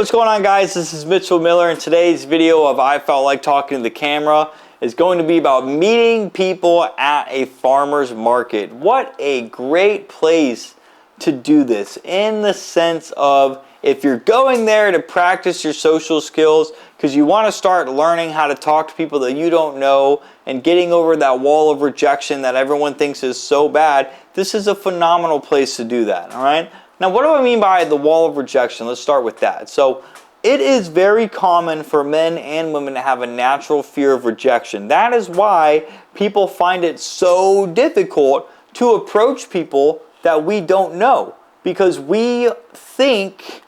what's going on, guys? This is Mitchell Miller, and today's video of I Felt Like Talking to the Camera is going to be about meeting people at a farmer's market. What a great place to do this, in the sense of if you're going there to practice your social skills because you want to start learning how to talk to people that you don't know and getting over that wall of rejection that everyone thinks is so bad, this is a phenomenal place to do that, all right? Now, what do I mean by the wall of rejection? Let's start with that. So, it is very common for men and women to have a natural fear of rejection. That is why people find it so difficult to approach people that we don't know. Because we think,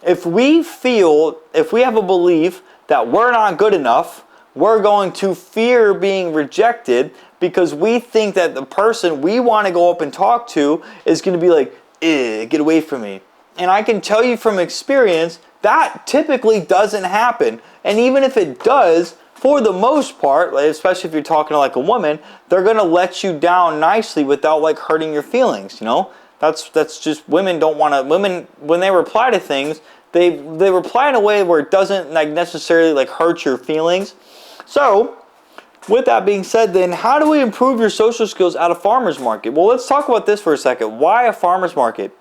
if we have a belief that we're not good enough, we're going to fear being rejected because we think that the person we want to go up and talk to is going to be like, get away from me. And I can tell you from experience, that typically doesn't happen. And even if it does, for the most part, especially if you're talking to like a woman, they're going to let you down nicely without like hurting your feelings, you know? That's just, women don't want to, women, when they reply to things, they reply in a way where it doesn't like necessarily like hurt your feelings. So, with that being said, then, how do we improve your social skills at a farmer's market? Well, let's talk about this for a second. Why a farmer's market?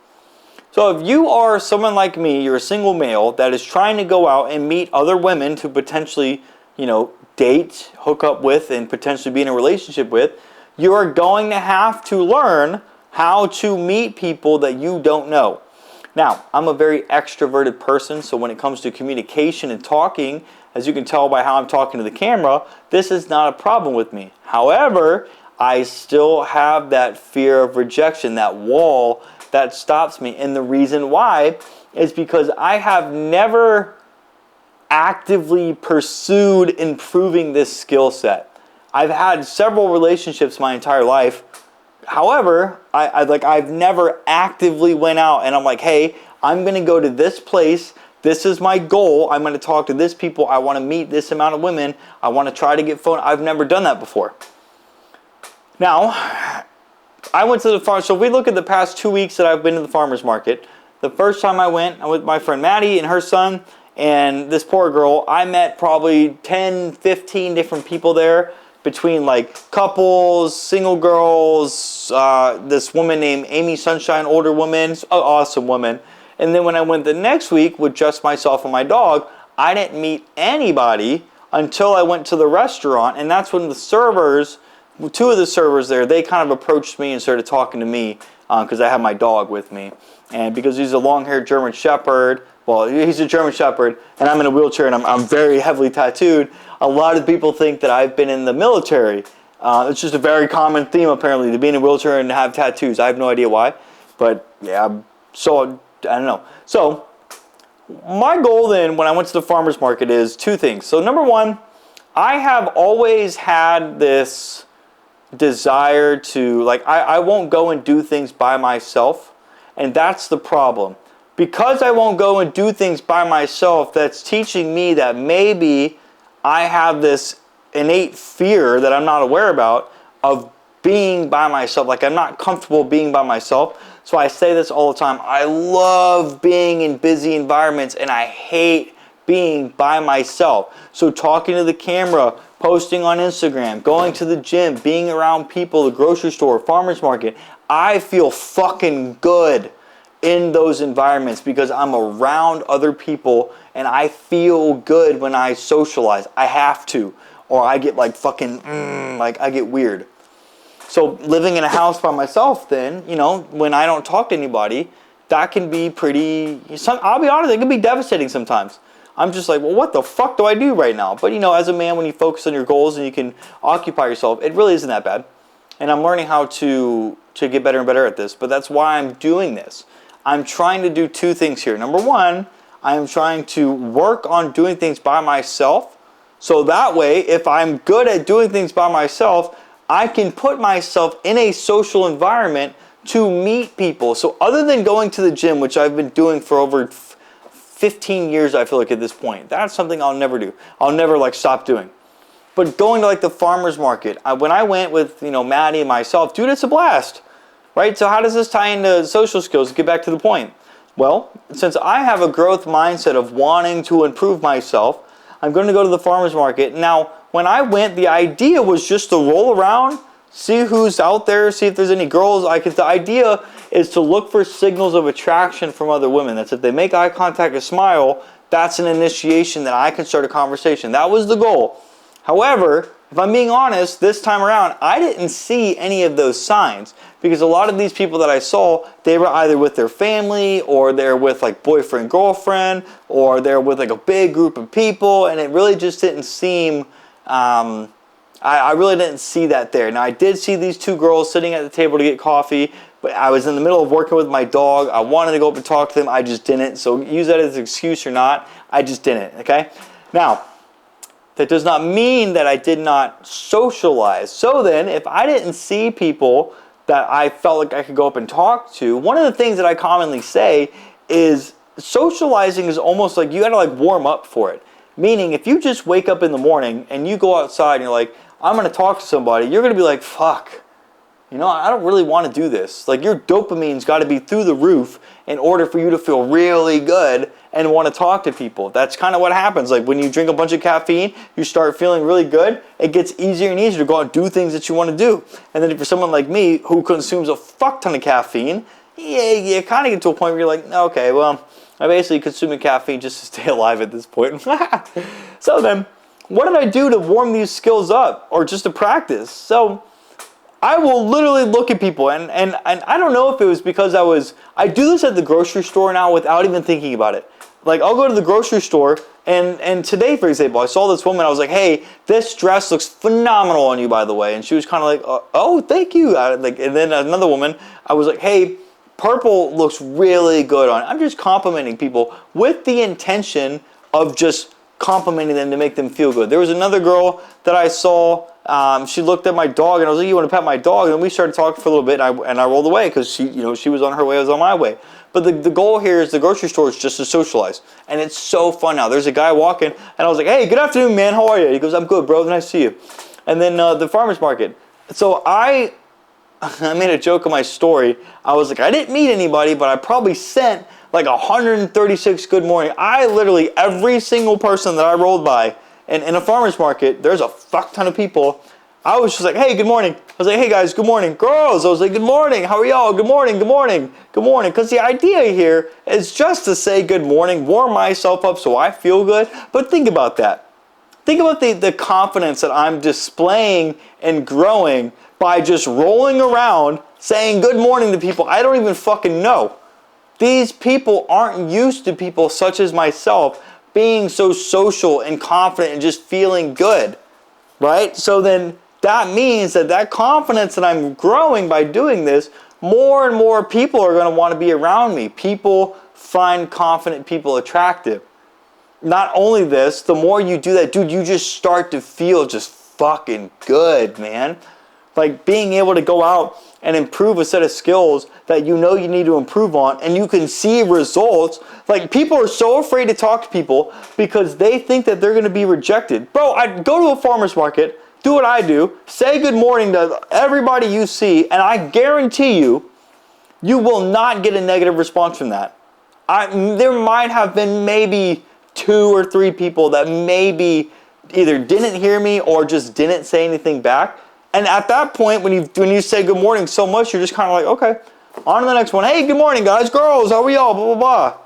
So if you are someone like me, you're a single male that is trying to go out and meet other women to potentially, date, hook up with, and potentially be in a relationship with, you are going to have to learn how to meet people that you don't know. Now, I'm a very extroverted person, so when it comes to communication and talking, as you can tell by how I'm talking to the camera, this is not a problem with me. However, I still have that fear of rejection, that wall that stops me. And the reason why is because I have never actively pursued improving this skill set. I've had several relationships my entire life. However, I've never actively went out and I'm like, hey, I'm going to go to this place. This is my goal. I'm going to talk to this people. I want to meet this amount of women. I want to try to get phone. I've never done that before. Now, I went to the farm. So if we look at the past 2 weeks that I've been to the farmer's market, the first time I went with my friend Maddie and her son and this poor girl. I met probably 10, 15 different people there, between like couples, single girls, this woman named Amy Sunshine, older woman, awesome woman. And then when I went the next week with just myself and my dog, I didn't meet anybody until I went to the restaurant. And that's when the servers, two of the servers there, they kind of approached me and started talking to me because I have my dog with me. And because he's a long-haired German Shepherd, well, he's a German Shepherd, and I'm in a wheelchair and I'm very heavily tattooed, a lot of people think that I've been in the military. It's just a very common theme, apparently, to be in a wheelchair and have tattoos. I have no idea why, but yeah, so I don't know. So my goal then when I went to the farmer's market is two things. So number one, I have always had this desire to, I won't go and do things by myself, and that's the problem. Because I won't go and do things by myself, that's teaching me that maybe I have this innate fear that I'm not aware about of being by myself. Like, I'm not comfortable being by myself. So I say this all the time. I love being in busy environments and I hate being by myself. So talking to the camera, posting on Instagram, going to the gym, being around people, the grocery store, farmer's market, I feel fucking good in those environments because I'm around other people and I feel good when I socialize. I have to, or I get like fucking, I get weird. So living in a house by myself then, when I don't talk to anybody, that can be pretty, I'll be honest, it can be devastating sometimes. I'm just like, well, what the fuck do I do right now? But as a man, when you focus on your goals and you can occupy yourself, it really isn't that bad. And I'm learning how to get better and better at this, but that's why I'm doing this. I'm trying to do two things here. Number one, I am trying to work on doing things by myself. So that way, if I'm good at doing things by myself, I can put myself in a social environment to meet people. So other than going to the gym, which I've been doing for over 15 years, I feel like at this point, that's something I'll never do. I'll never stop doing. But going to the farmer's market, when I went with Maddie and myself, dude, it's a blast. Right? So how does this tie into social skills? Get back to the point. Well, since I have a growth mindset of wanting to improve myself, I'm going to go to the farmer's market. Now, when I went, the idea was just to roll around, see who's out there, see if there's any girls. The idea is to look for signals of attraction from other women. That's if they make eye contact or smile, that's an initiation that I can start a conversation. That was the goal. However, if I'm being honest, this time around, I didn't see any of those signs because a lot of these people that I saw, they were either with their family or they're with like boyfriend, girlfriend, or they're with like a big group of people, and it really just didn't seem, I really didn't see that there. Now, I did see these two girls sitting at the table to get coffee, but I was in the middle of working with my dog. I wanted to go up and talk to them. I just didn't. So use that as an excuse or not. I just didn't, okay? Now, that does not mean that I did not socialize. So then, if I didn't see people that I felt like I could go up and talk to, one of the things that I commonly say is socializing is almost like you gotta like warm up for it. Meaning, if you just wake up in the morning and you go outside and you're like, I'm gonna talk to somebody, you're gonna be like, fuck. You know, I don't really want to do this. Like, your dopamine's got to be through the roof in order for you to feel really good and want to talk to people. That's kind of what happens. Like, when you drink a bunch of caffeine, you start feeling really good. It gets easier and easier to go out and do things that you want to do. And then if you're someone like me who consumes a fuck ton of caffeine, you kind of get to a point where you're like, okay, well, I'm basically consuming caffeine just to stay alive at this point. So then, what did I do to warm these skills up or just to practice? So I will literally look at people, and I don't know if it was because I do this at the grocery store now without even thinking about it. Like, I'll go to the grocery store, and today, for example, I saw this woman, I was like, hey, this dress looks phenomenal on you, by the way. And she was kind of like, oh, thank you. And then another woman, I was like, hey, purple looks really good on. I'm just complimenting people with the intention of just complimenting them to make them feel good. There was another girl that I saw, she looked at my dog and I was like, you want to pet my dog? And we started talking for a little bit, and I rolled away because she was on her way, I was on my way. But the goal here is the grocery store is just to socialize. And it's so fun now. There's a guy walking and I was like, hey, good afternoon, man. How are you? He goes, I'm good, bro. Nice to see you. And then the farmer's market. So I made a joke of my story. I was like, I didn't meet anybody, but I probably sent like 136 good morning. I literally, every single person that I rolled by, and in a farmer's market, there's a fuck ton of people. I was just like, hey, good morning. I was like, hey guys, good morning. Girls, I was like, good morning. How are y'all? Good morning, good morning, good morning. Because the idea here is just to say good morning, warm myself up so I feel good. But think about that. Think about the confidence that I'm displaying and growing by just rolling around saying good morning to people I don't even fucking know. These people aren't used to people such as myself being so social and confident and just feeling good, right? So then that means that confidence that I'm growing by doing this, more and more people are going to want to be around me. People find confident people attractive. Not only this, the more you do that, dude, you just start to feel just fucking good, man. Like being able to go out and improve a set of skills that you know you need to improve on, and you can see results. Like, people are so afraid to talk to people because they think that they're going to be rejected. Bro, I go to a farmer's market, do what I do, say good morning to everybody you see, and I guarantee you, you will not get a negative response from that. There might have been maybe 2 or 3 people that maybe either didn't hear me or just didn't say anything back. And at that point, when you say good morning so much, you're just kind of like, okay, on to the next one. Hey, good morning, guys, girls, how are y'all? Blah, blah,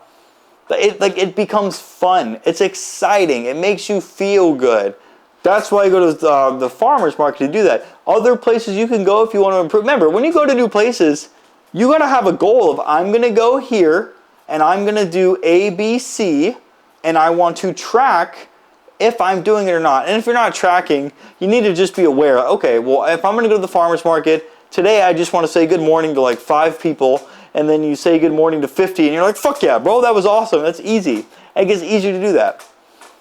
blah. It becomes fun. It's exciting. It makes you feel good. That's why you go to the farmer's market to do that. Other places you can go if you want to improve. Remember, when you go to new places, you got to have a goal of, I'm going to go here, and I'm going to do A, B, C, and I want to track if I'm doing it or not. And if you're not tracking, you need to just be aware, okay, well, if I'm going to go to the farmer's market, today I just want to say good morning to like 5 people, and then you say good morning to 50, and you're like, fuck yeah, bro, that was awesome, that's easy. It gets easier to do that.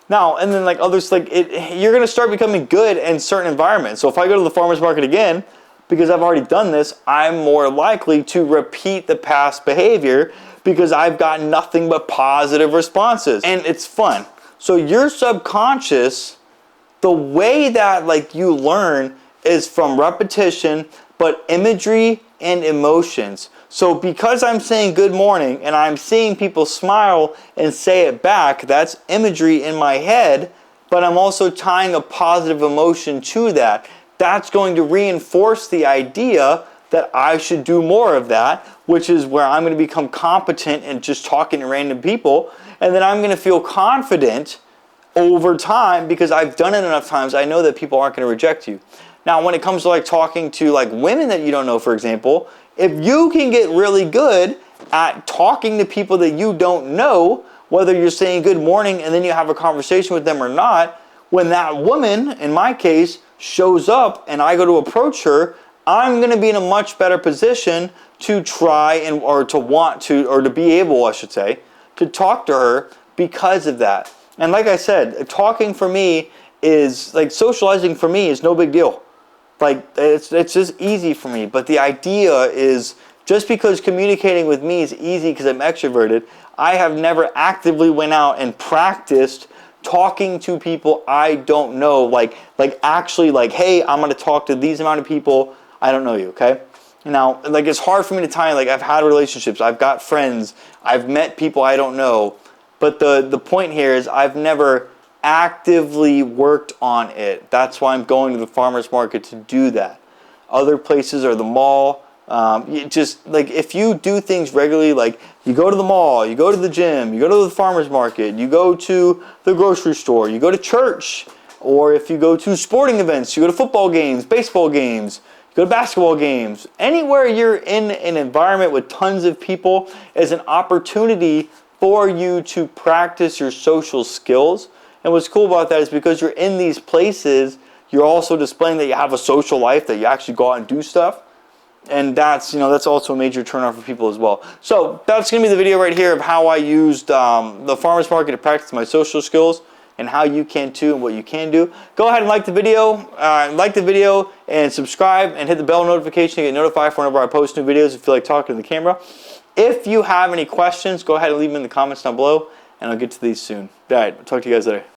Now, and then like others, you're going to start becoming good in certain environments. So if I go to the farmer's market again, because I've already done this, I'm more likely to repeat the past behavior because I've got nothing but positive responses. And it's fun. So your subconscious, the way that like you learn is from repetition, but imagery and emotions. So because I'm saying good morning and I'm seeing people smile and say it back, that's imagery in my head, but I'm also tying a positive emotion to that. That's going to reinforce the idea that I should do more of that, which is where I'm going to become competent in just talking to random people, and then I'm going to feel confident over time because I've done it enough times. I know that people aren't going to reject you. Now, when it comes to like talking to like women that you don't know, for example, if you can get really good at talking to people that you don't know, whether you're saying good morning and then you have a conversation with them or not, when that woman, in my case, shows up and I go to approach her, I'm going to be in a much better position to try and or to want to or to be able, I should say, to talk to her because of that. And like I said, talking for me is like socializing for me is no big deal. Like it's just easy for me. But the idea is just because communicating with me is easy because I'm extroverted, I have never actively went out and practiced talking to people I don't know. Like actually like, hey, I'm going to talk to these amount of people. I don't know you, okay? Now, like it's hard for me to tie, like I've had relationships, I've got friends, I've met people I don't know, but the point here is I've never actively worked on it. That's why I'm going to the farmer's market to do that. Other places are the mall. Just like if you do things regularly, like you go to the mall, you go to the gym, you go to the farmer's market, you go to the grocery store, you go to church, or if you go to sporting events, you go to football games, baseball games, go to basketball games. Anywhere you're in an environment with tons of people is an opportunity for you to practice your social skills. And what's cool about that is because you're in these places, you're also displaying that you have a social life, that you actually go out and do stuff. And that's, that's also a major turnoff for people as well. So that's going to be the video right here of how I used the farmer's market to practice my social skills, and how you can too and what you can do. Go ahead and like the video and subscribe and hit the bell notification to get notified for whenever I post new videos if you feel like talking to the camera. If you have any questions, go ahead and leave them in the comments down below and I'll get to these soon. All right, I'll talk to you guys later.